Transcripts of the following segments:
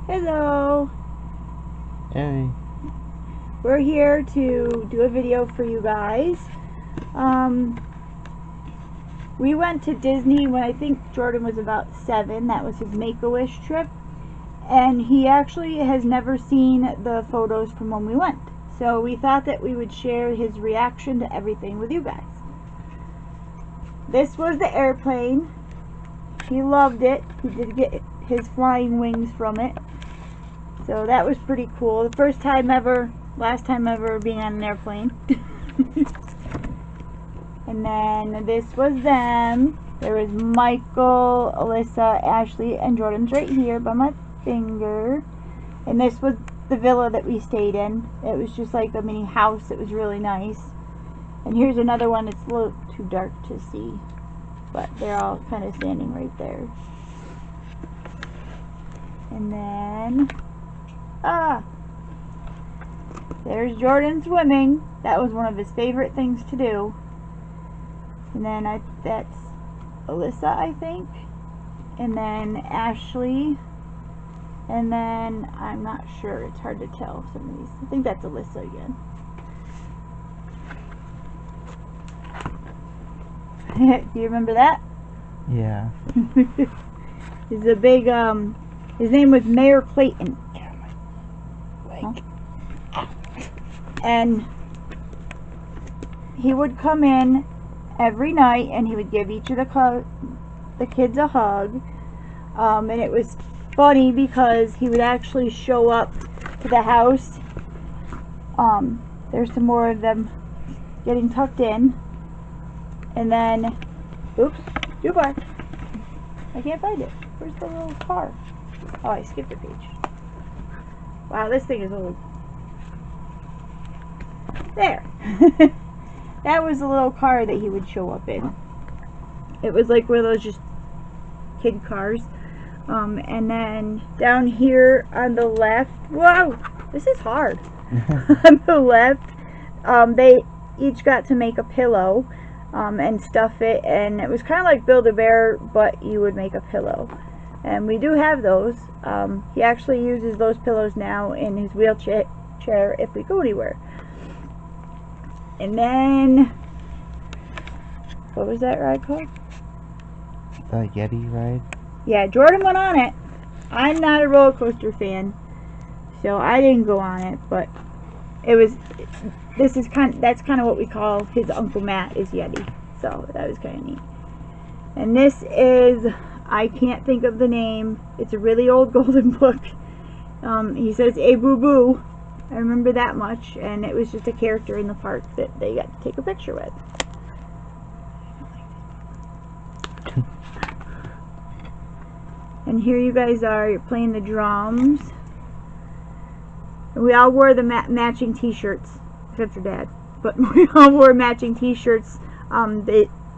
Hello. Hey. We're here to do a video for you guys. We went to Disney when I think Jordan was about 7. That was his Make-A-Wish trip. And he actually has never seen the photos from when we went. So we thought that we would share his reaction to everything with you guys. This was the airplane. He loved it. He did get his flying wings from it. So that was pretty cool. The first time ever, last time ever being on an airplane. And then this was them. There was Michael, Alyssa, Ashley, and Jordan's right here by my finger. And this was the villa that we stayed in. It was just like a mini house. It was really nice. And here's another one. It's a little too dark to see, but they're all kind of standing right there. And then there's Jordan swimming. That was one of his favorite things to do. And then that's Alyssa, I think. And then Ashley. And then I'm not sure. It's hard to tell some of these. I think that's Alyssa again. Do you remember that? Yeah. He's a big, his name was Mayor Clayton. And he would come in every night and he would give each of the kids a hug. And it was funny because he would actually show up to the house. There's some more of them getting tucked in. And then, oops, you bark. I can't find it. Where's the little car? Oh, I skipped a page. Wow, this thing is old. There. That was the little car that he would show up in. It was like one of those just kid cars. And then down here on the left, whoa, this is hard. On the left, they each got to make a pillow and stuff it, and it was kind of like Build-A-Bear, but you would make a pillow. And we do have those. He actually uses those pillows now in his wheelchair if we go anywhere. And then, what was that ride called? The Yeti ride? Yeah, Jordan went on it. I'm not a roller coaster fan, so I didn't go on it, but it was, that's kind of what we call his Uncle Matt is Yeti. So that was kind of neat. And this is, I can't think of the name. It's a really old golden book. He says, "Hey, boo boo." I remember that much, and it was just a character in the park that they got to take a picture with. And here you guys are, you're playing the drums. And we all wore the matching t-shirts, except for Dad. But we all wore matching t-shirts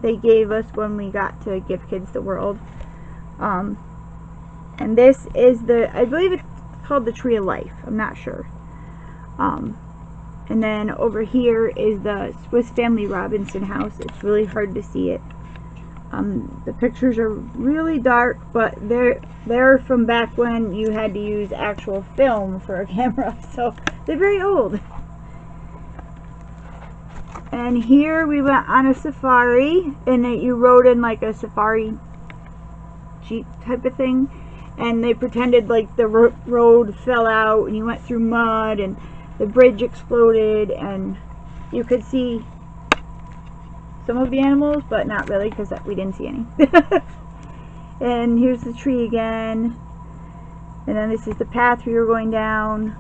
they gave us when we got to Give Kids the World. And this is I believe it's called the Tree of Life. I'm not sure. And then over here is the Swiss Family Robinson house. It's really hard to see it. The pictures are really dark, but they're from back when you had to use actual film for a camera, so they're very old. And here we went on a safari, and you rode in like a safari jeep type of thing, and they pretended like the road fell out and you went through mud and the bridge exploded, and you could see some of the animals, but not really because we didn't see any. And here's the tree again. And then this is the path we were going down.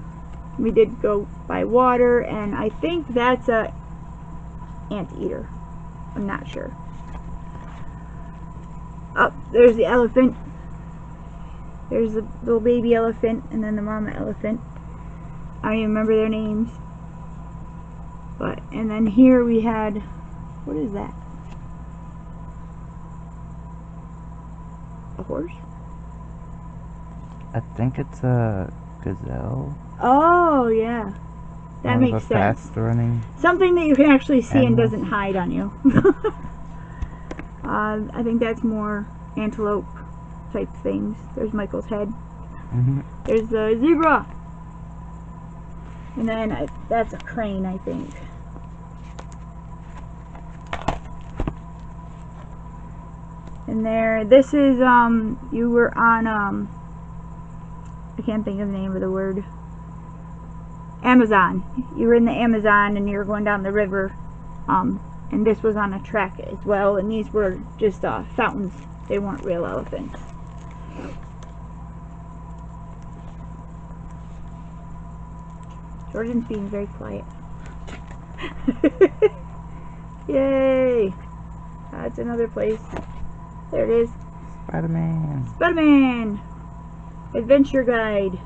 We did go by water, and I think that's a anteater. I'm not sure. Oh, there's the elephant. There's the little baby elephant, and then the mama elephant. I don't even remember their names. But, and then here we had, what is that? A horse? I think it's a gazelle. Oh, yeah. That makes sense. Fast running. Something that you can actually see animal. And doesn't hide on you. I think that's more antelope type things. There's Michael's head. There's the zebra. And then that's a crane, I think. And there, this is, you were on, I can't think of the name of the word. Amazon. You were in the Amazon and you were going down the river. And this was on a track as well. And these were just fountains. They weren't real elephants. Jordan's being very quiet. Yay! That's another place. There it is. Spider-Man. Spider-Man! Adventure Guide.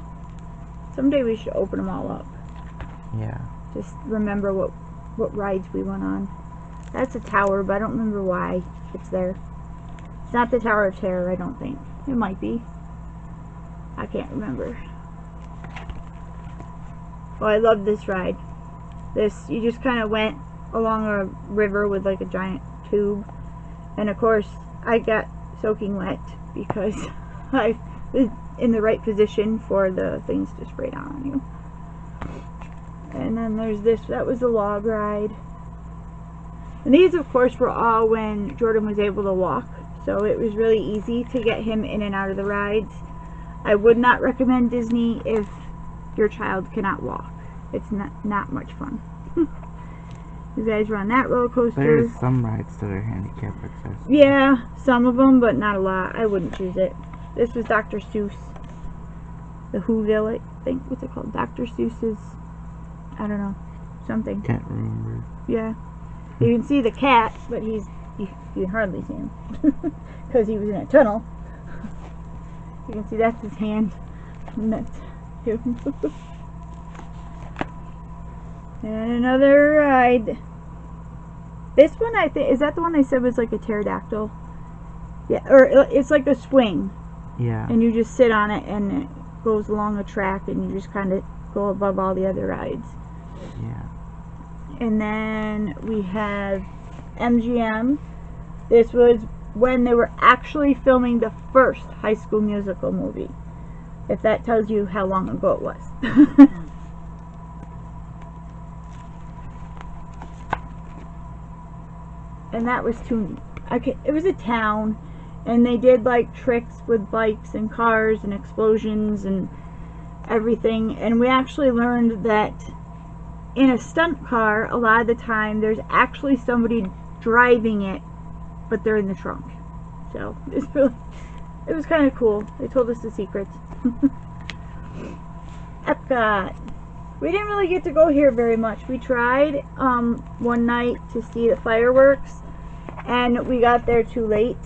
Someday we should open them all up. Yeah. Just remember what rides we went on. That's a tower, but I don't remember why it's there. It's not the Tower of Terror, I don't think. It might be. I can't remember. Oh, I love this ride. This, you just kind of went along a river with like a giant tube. And of course, I got soaking wet because I was in the right position for the things to spray down on you. And then there's this, that was the log ride. And these, of course, were all when Jordan was able to walk. So it was really easy to get him in and out of the rides. I would not recommend Disney if your child cannot walk. It's not much fun. You guys were on that roller coaster. There's some rides that are handicap accessible. Yeah, some of them, but not a lot. I wouldn't choose it. This was Dr. Seuss. The Whoville, I think. What's it called? Dr. Seuss's, I don't know, something. Can't remember. Yeah. You can see the cat, but you can hardly see him. Because he was in a tunnel. You can see that's his hand. And that's him. And another ride. This one, I think, is that the one I said was like a pterodactyl? Yeah, or it's like a swing. Yeah. And you just sit on it and it goes along a track and you just kind of go above all the other rides. Yeah. And then we have MGM. This was when they were actually filming the first High School Musical movie. If that tells you how long ago it was. And that was it was a town, and they did like tricks with bikes and cars and explosions and everything. And we actually learned that in a stunt car, a lot of the time there's actually somebody driving it, but they're in the trunk. So it was kind of cool. They told us the secrets. Epcot. We didn't really get to go here very much. We tried one night to see the fireworks, and we got there too late,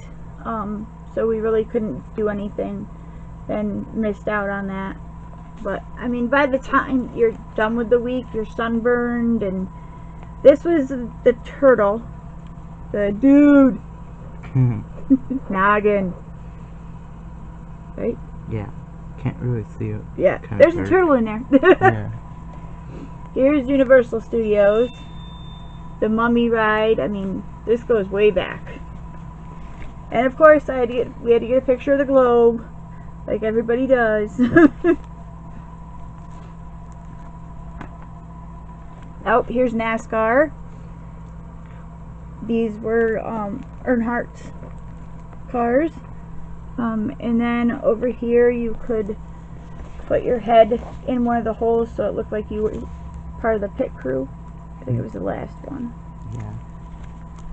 so we really couldn't do anything and missed out on that. But I mean, by the time you're done with the week, you're sunburned. And this was the turtle, the dude. Noggin, right? Yeah, can't really see it. Yeah, there's a turtle in there. Yeah. Here's Universal Studios, the Mummy ride. I mean, this goes way back. And of course, we had to get a picture of the globe, like everybody does. Oh, here's NASCAR. These were Earnhardt's cars. And then over here you could put your head in one of the holes so it looked like you were part of the pit crew. I think it was the last one. Yeah.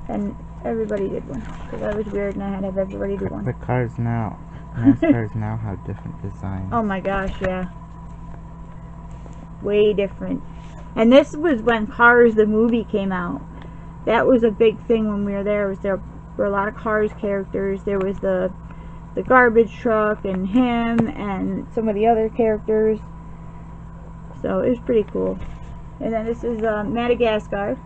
And everybody did one. Because that was weird and I had to have everybody do one. The cars now, NASCARs now have different designs. Oh my gosh, yeah. Way different. And this was when Cars the movie came out. That was a big thing when we were there. There were a lot of Cars characters. There was the garbage truck and him and some of the other characters. So it was pretty cool. And then this is Madagascar.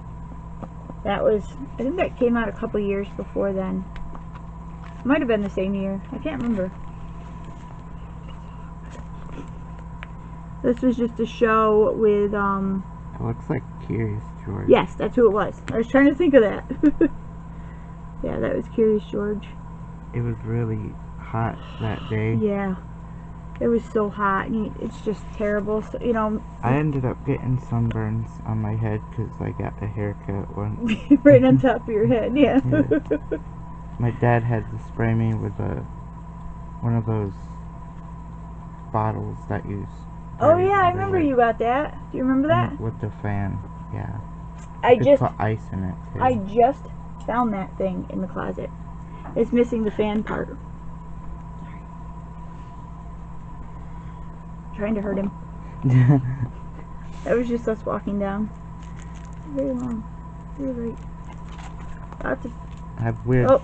That was, I think that came out a couple years before then. Might have been the same year. I can't remember. This was just a show with It looks like Curious George. yes, that's who it was. I was trying to think of that. Yeah, that was Curious George. It was really hot that day. Yeah. It was so hot, and it's just terrible. So, you know, I ended up getting sunburns on my head because I got a haircut once. right on top of your head, yeah. Yeah. My dad had to spray me with one of those bottles that you Oh spray yeah, I water remember with. you got that. Do you remember that? With the fan, yeah. I You could just put ice in it too. I just found that thing in the closet. It's missing the fan part. Trying to hurt him. That was just us walking down. Very long. You're right. Lots of... I have weird Oh,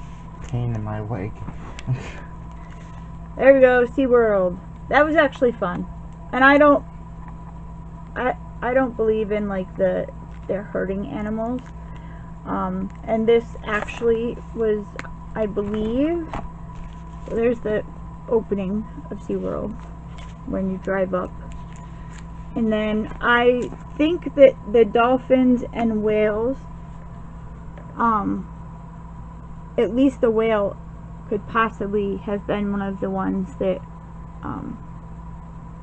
pain in my leg. there we go. SeaWorld. That was actually fun. And I don't believe in like they're hurting animals. And this actually was, I believe, there's the opening of SeaWorld when you drive up. And then I think that the dolphins and whales, at least the whale could possibly have been one of the ones that,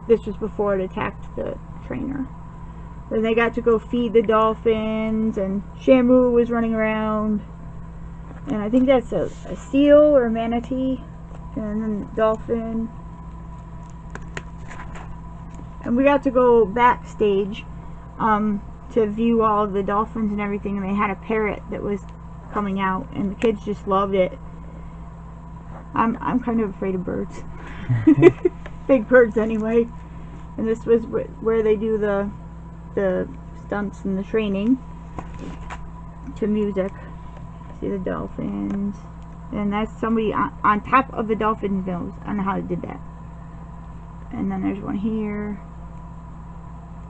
this was before it attacked the trainer. Then they got to go feed the dolphins, and Shamu was running around. And I think that's a seal or a manatee, and then dolphin. And we got to go backstage to view all of the dolphins and everything, and they had a parrot that was coming out, and the kids just loved it. I'm kind of afraid of birds. Big birds anyway. And this was where they do the stunts and the training to music. See the dolphins, and that's somebody on top of the dolphin's nose. I don't know how they did that. And then there's one here,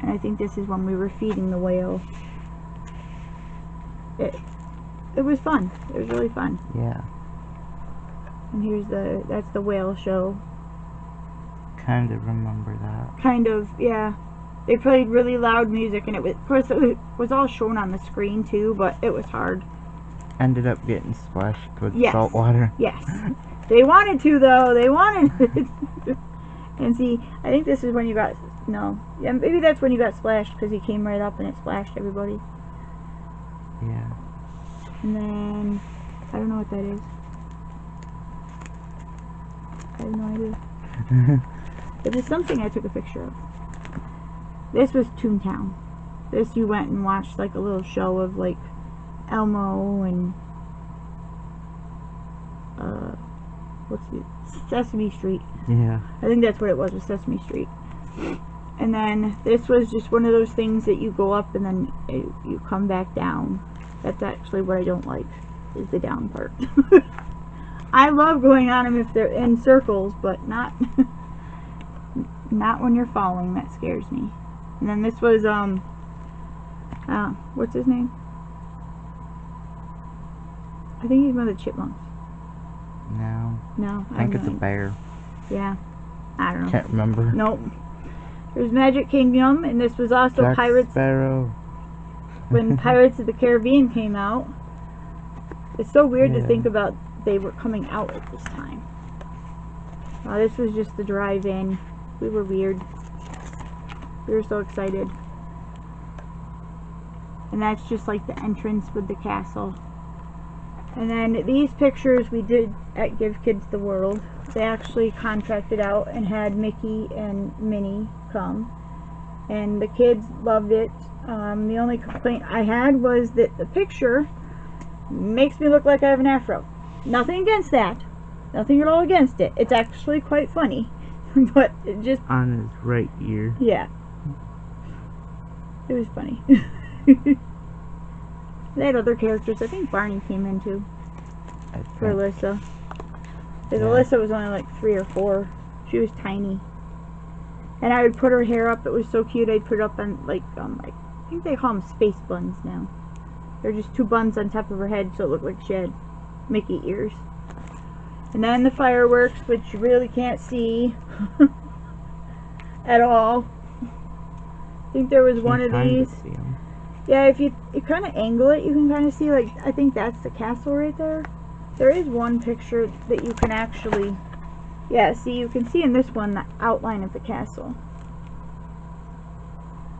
and I think this is when we were feeding the whale. It was fun. It was really fun. Yeah. And here's that's the whale show. Kind of remember that. Kind of, yeah. They played really loud music, and of course it was all shown on the screen too, but it was hard. Ended up getting splashed with Yes. salt water. Yes. They wanted to, though. They wanted it. And see, I think this is when you got, no. Yeah, maybe that's when you got splashed, because he came right up and it splashed everybody. Yeah. And then, I don't know what that is. I have no idea. It was something I took a picture of. This was Toontown. This you went and watched like a little show of like Elmo and what's it? Sesame Street. Yeah. I think that's what it was Sesame Street. And then this was just one of those things that you go up and then you come back down. That's actually what I don't like, is the down part. I love going on them if they're in circles, but not not when you're falling. That scares me. And then this was what's his name? I think he's one of the chipmunks. No, I think it's a bear. Yeah, I don't know. Can't remember. Nope. There's Magic Kingdom, and this was also Jack Pirates. Sparrow. When Pirates of the Caribbean came out. It's so weird to think about they were coming out at this time. This was just the drive-in. We were weird. We were so excited. And that's just like the entrance with the castle. And then these pictures we did at Give Kids the World. They actually contracted out and had Mickey and Minnie come. And the kids loved it. The only complaint I had was that the picture makes me look like I have an afro. Nothing against that. Nothing at all against it. It's actually quite funny. But it just... On his right ear. Yeah. It was funny. They had other characters. I think Barney came in too. For Alyssa. Because Alyssa was only like 3 or 4. She was tiny. And I would put her hair up. It was so cute. I'd put it up on like I think they call them space buns now. They're just 2 buns on top of her head, so it looked like she had Mickey ears. And then the fireworks, which you really can't see at all. I think there was one of these. Yeah, if you kind of angle it, you can kind of see, like, I think that's the castle right there. There is one picture that you can actually Yeah, see, you can see in this one the outline of the castle.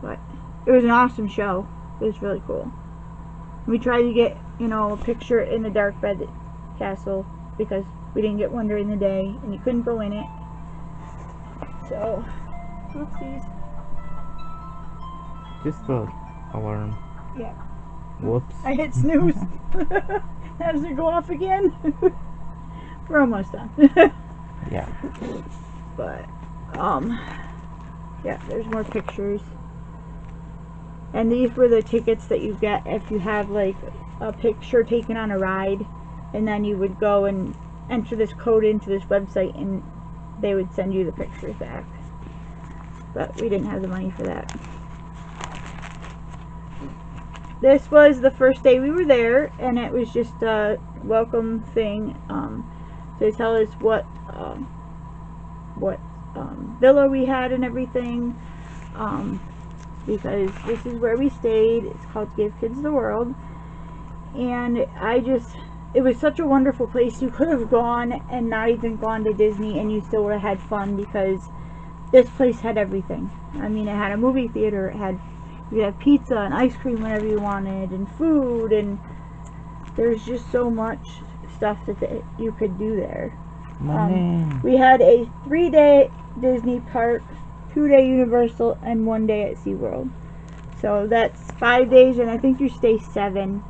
But it was an awesome show. It was really cool. We tried to get, you know, a picture in the dark by the castle because we didn't get one during the day and you couldn't go in it. So, oopsies. Just the alarm. Yeah. Whoops. I hit snooze. How does it go off again? We're almost done. Yeah. But, yeah, there's more pictures. And these were the tickets that you get if you have, like, a picture taken on a ride. And then you would go and enter this code into this website and they would send you the pictures back. But we didn't have the money for that. This was the first day we were there, and it was just a welcome thing. They tell us what villa we had and everything, because this is where we stayed. It's called Give Kids the World, and it was such a wonderful place. You could have gone and not even gone to Disney, and you still would have had fun because this place had everything. I mean, it had a movie theater, you could have pizza and ice cream whenever you wanted, and food, and there's just so much stuff that you could do there. We had a 3-day Disney park, 2-day Universal, and 1 day at SeaWorld. So that's 5 days, and I think you stay 7.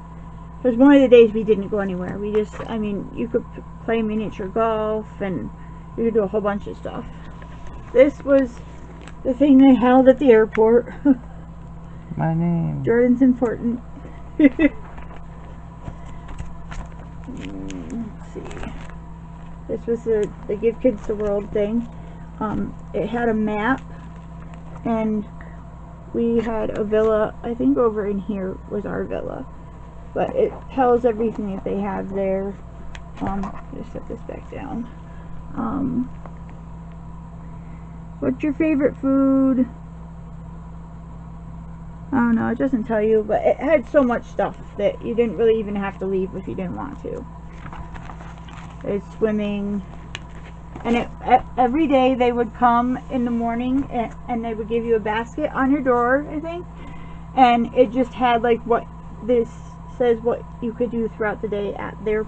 Because one of the days we didn't go anywhere. You could play miniature golf, and you could do a whole bunch of stuff. This was the thing they held at the airport. My name. Jordan's important. Let's see. This was the Give Kids the World thing. It had a map, and we had a villa. I think over in here was our villa. But it tells everything that they have there. Just set this back down. What's your favorite food? I don't know, it doesn't tell you, but it had so much stuff that you didn't really even have to leave if you didn't want to. There's swimming, and every day they would come in the morning and they would give you a basket on your door, I think, and it just had like what this says what you could do throughout the day at their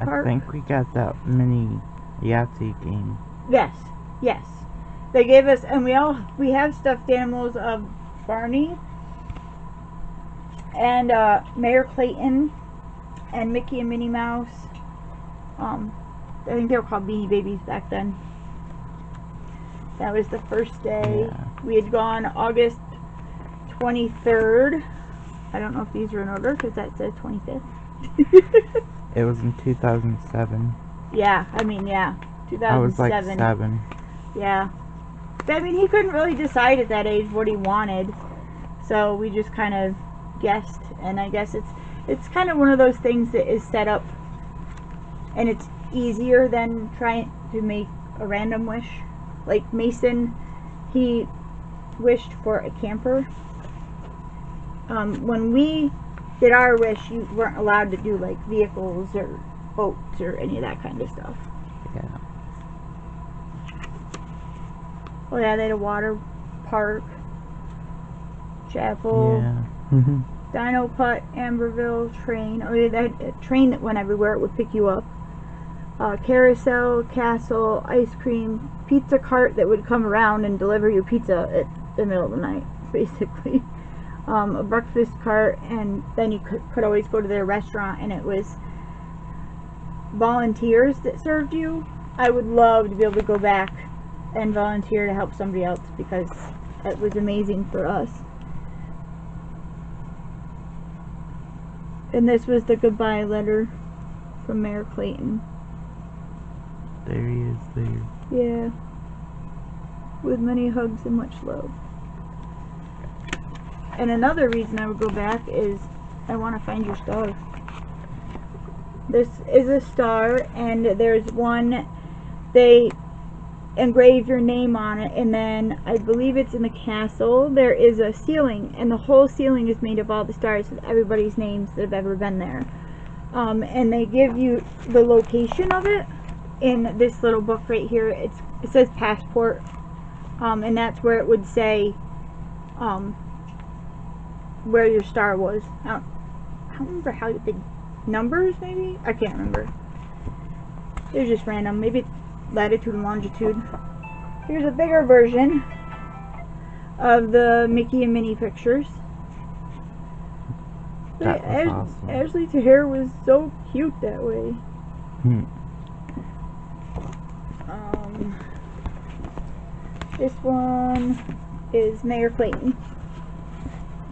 park. I think we got that mini Yahtzee game. Yes, yes. They gave us, and we have stuffed animals of Barney and Mayor Clayton and Mickey and Minnie Mouse. I think they were called Beanie Babies back then. That was the first day. Yeah. We had gone August 23rd. I don't know if these are in order because that says 25th. It was in 2007. Yeah, I mean, yeah. 2007. I was like 7. Yeah. But, I mean, he couldn't really decide at that age what he wanted. So we just kind of guessed. And I guess it's kind of one of those things that is set up. And it's easier than trying to make a random wish. Like Mason, he wished for a camper. When we did our wish, you weren't allowed to do like vehicles or boats or any of that kind of stuff. Yeah. Oh yeah, they had a water park, chapel, Yeah. Dino Putt, Amberville, train. Oh yeah, they had a train that went everywhere. It would pick you up. Carousel, castle, ice cream, pizza cart that would come around and deliver you pizza at the middle of the night, basically. A breakfast cart, and then you could always go to their restaurant, and it was volunteers that served you. I would love to be able to go back and volunteer to help somebody else because it was amazing for us. And this was the goodbye letter from Mayor Clayton. There he is there. Yeah. With many hugs and much love. And another reason I would go back is I want to find your star. This is a star, and there's one, they engrave your name on it, and then I believe it's in the castle. There is a ceiling, and the whole ceiling is made of all the stars with everybody's names that have ever been there. And they give you the location of it, in this little book right here, it says passport, and that's where it would say where your star was. I don't remember how the numbers, maybe? I can't remember. They're just random. Maybe latitude and longitude. Here's a bigger version of the Mickey and Minnie pictures. That was awesome. Ashley's hair was so cute that way. This one is Mayor Clayton.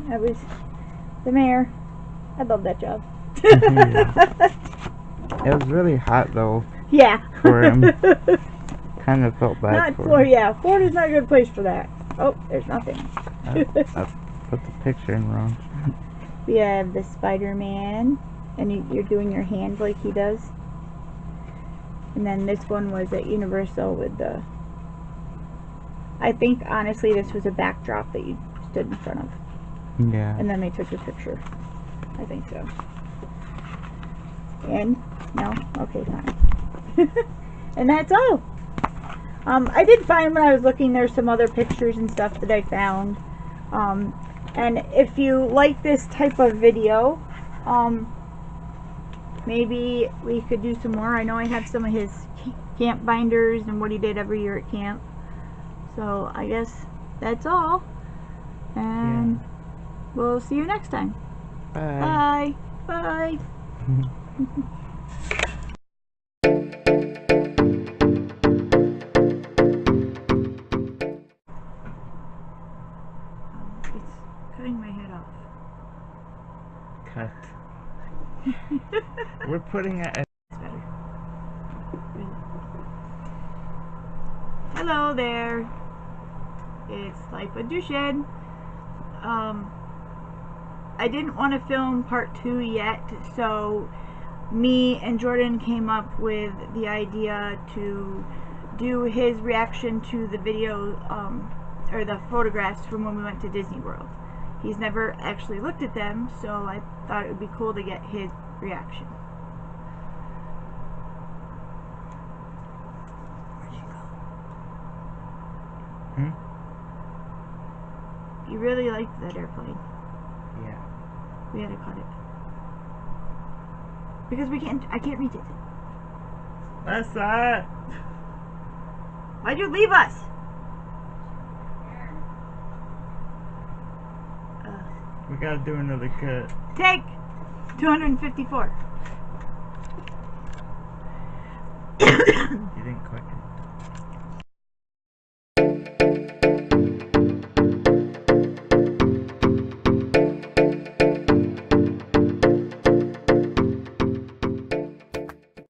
That was the mayor. I love that job. It was really hot though. Yeah. For him. Kind of felt bad for him. Yeah, Florida's not a good place for that. Oh, there's nothing. I put the picture in wrong. We have the Spider-Man, and you're doing your hands like he does. And then this one was at Universal with the... I think, honestly, this was a backdrop that you stood in front of. Yeah. And then they took your picture. I think so. And? No? Okay, fine. And that's all. I did find when I was looking, there's some other pictures and stuff that I found. And if you like this type of video, maybe we could do some more. I know I have some of his camp binders and what he did every year at camp. So I guess that's all. And we'll see you next time. Bye. Bye. Bye. It's cutting my head off. Cut. We're putting it. It's better. Hello there. It's Life with Duchenne. I didn't want to film part 2 yet, so me and Jordan came up with the idea to do his reaction to the video, or the photographs from when we went to Disney World. He's never actually looked at them, so I thought it would be cool to get his reaction. Where'd you go? He really liked that airplane. Yeah. We had to cut it. Because I can't reach it. Lessa! Why'd you leave us? We gotta do another cut. Take 254.